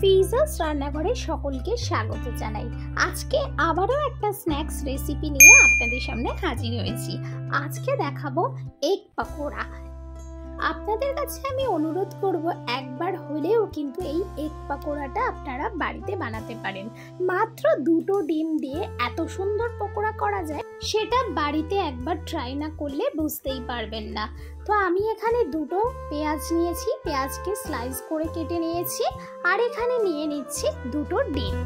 ফিজাস রান্নাঘরে সকলকে স্বাগত জানাই। আজকে আবারও একটা স্ন্যাক্স রেসিপি নিয়ে আপনাদের সামনে হাজির হয়েছি। আজকে দেখাবো এগ পাকোড়া। আপনাদের কাছে আমি অনুরোধ করব, একবার হলেও কিন্তু এই এগ পাকোড়াটা আপনারা বাড়িতে বানাতে পারেন। মাত্র দুটো ডিম দিয়ে এত সুন্দর পকোড়া করা যায়, সেটা বাড়িতে একবার ট্রাই না করলে বুঝতেই পারবেন না। তো আমি এখানে দুটো পেঁয়াজ নিয়েছি, পেঁয়াজকে স্লাইস করে কেটে নিয়েছি, আর এখানে নিয়ে নিচ্ছি দুটো ডিম।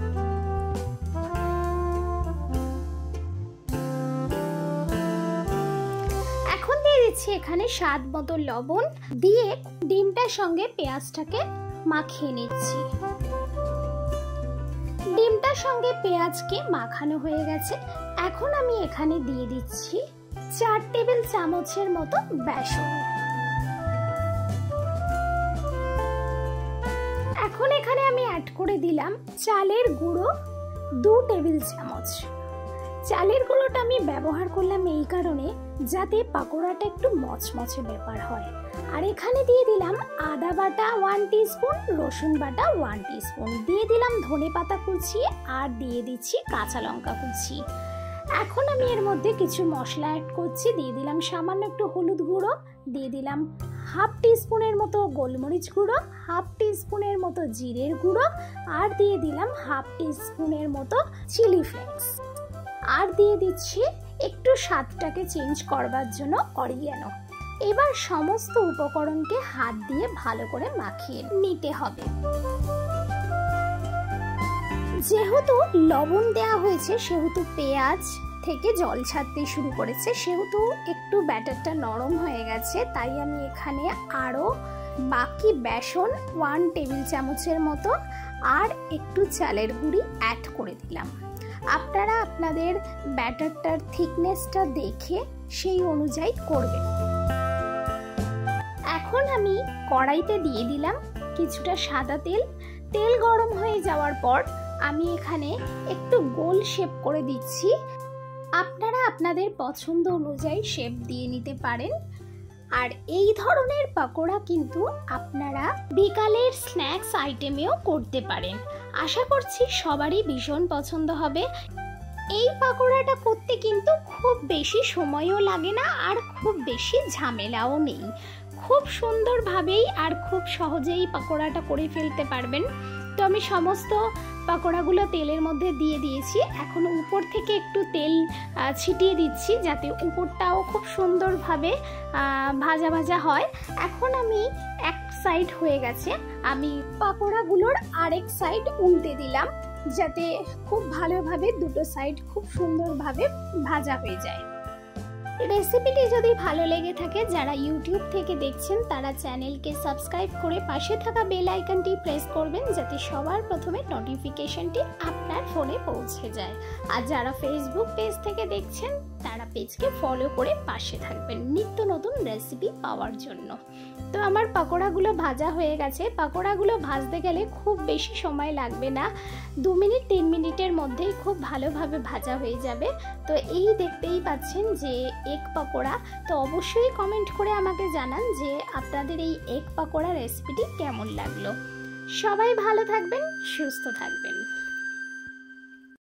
এখন দিয়ে দিচ্ছি এখানে স্বাদ মতো লবণ, দিয়ে ডিমটার সঙ্গে পেঁয়াজটাকে মাখিয়ে নিচ্ছি। ডিমটার সঙ্গে পেঁয়াজকে মাখানো হয়ে গেছে। এখন আমি এখানে দিয়ে দিচ্ছি 4 টেবিল চামচের মতো বেসন। এখন এখানে আমি অ্যাড করে দিলাম চালের গুঁড়ো 2 টেবিল চামচ। চালের গুঁড়োটা আমি ব্যবহার করলাম এই কারণে, যাতে পাকোড়াটা একটু মচমচে ব্যাপার হয়। আর এখানে দিয়ে দিলাম আদা বাটা 1 টিস্পুন, রসুন বাটা 1 টিস্পুন, দিয়ে দিলাম ধনেপাতা কুচি, আর দিয়ে দিচ্ছি কাঁচা লঙ্কা কুচি। এখন আমি এর মধ্যে কিছু মশলা অ্যাড করছি। দিয়ে দিলাম সামান্য একটু হলুদ গুঁড়ো, দিয়ে দিলাম হাফ টিস্পুনের মতো গোলমরিচ গুঁড়ো, হাফ টিস্পুনের মতো জিরের গুঁড়ো, আর দিয়ে দিলাম হাফ টিস্পুনের মতো চিলি ফ্লেক্স, আর দিয়ে দিচ্ছি একটু স্বাদটাকে চেঞ্জ করবার জন্য অরিগ্যানো। এবার সমস্ত উপকরণকে হাত দিয়ে ভালো করে মাখিয়ে নিতে হবে। যেহেতু লবণ দেওয়া হয়েছে, সেহেতু পেঁয়াজ থেকে জল ছাড়তে শুরু করেছে, সেহেতু একটু ব্যাটারটা নরম হয়ে গেছে। তাই আমি এখানে আরও বাকি বেসন 1 টেবিল চামচের মতো আর একটু চালের গুঁড়ি অ্যাড করে দিলাম। আপনারা আপনাদের ব্যাটারটার থিকনেসটা দেখে সেই অনুযায়ী করবেন। এখন আমি কড়াইতে দিয়ে দিলাম কিছুটা সাদা তেল। তেল গরম হয়ে যাওয়ার পর আমি এখানে একটু গোল শেপ করে দিচ্ছি। আপনারা আপনাদের পছন্দ অনুযায়ী শেপ দিয়ে নিতে পারেন। আর এই ধরনের পাকোড়া কিন্তু আপনারা বিকালের স্ন্যাক্স আইটেমেও করতে পারেন। আশা করছি সবারই ভীষণ পছন্দ হবে। এই পাকোড়াটা করতে কিন্তু খুব বেশি সময়ও লাগে না, আর খুব বেশি ঝামেলাও নেই। খুব সুন্দরভাবেই আর খুব সহজেই পাকোড়াটা করে ফেলতে পারবেন। তো আমি সমস্ত পাকোড়াগুলো তেলের মধ্যে দিয়ে দিয়েছি। এখন উপর থেকে একটু তেল ছিটিয়ে দিচ্ছি, যাতে উপরটাও খুব সুন্দরভাবে ভাজা ভাজা হয়। এখন আমি এক সাইড হয়ে গেছে, আমি পাকোড়াগুলোর আরেক সাইড উল্টে দিলাম, যাতে খুব ভালোভাবে দুটো সাইড খুব সুন্দরভাবে ভাজা হয়ে যায়। রেসিপিটি যদি ভালো লেগে থাকে, যারা ইউটিউব থেকে দেখছেন তারা চ্যানেলকে সাবস্ক্রাইব করে পাশে থাকা বেল আইকনটি প্রেস করবেন, যাতে সবার প্রথমে নোটিফিকেশনটি আপনার ফোনে পৌঁছে যায়। আর যারা ফেসবুক পেজ থেকে দেখছেন তারা পেজকে ফলো করে পাশে থাকবেন নিত্য নতুন রেসিপি পাওয়ার জন্য। তো আমার পাকোড়াগুলো ভাজা হয়ে গেছে। পাকোড়াগুলো ভাজতে গেলে খুব বেশি সময় লাগবে না, 2 মিনিট 3 মিনিটের মধ্যেই খুব ভালোভাবে ভাজা হয়ে যাবে। তো এই দেখতেই পাচ্ছেন যে এগ পাকোড়া। তো অবশ্যই কমেন্ট করে আমাকে জানান যে আপনাদের এই এগ পাকোড়া রেসিপিটি কেমন লাগলো। সবাই ভালো থাকবেন, সুস্থ থাকবেন।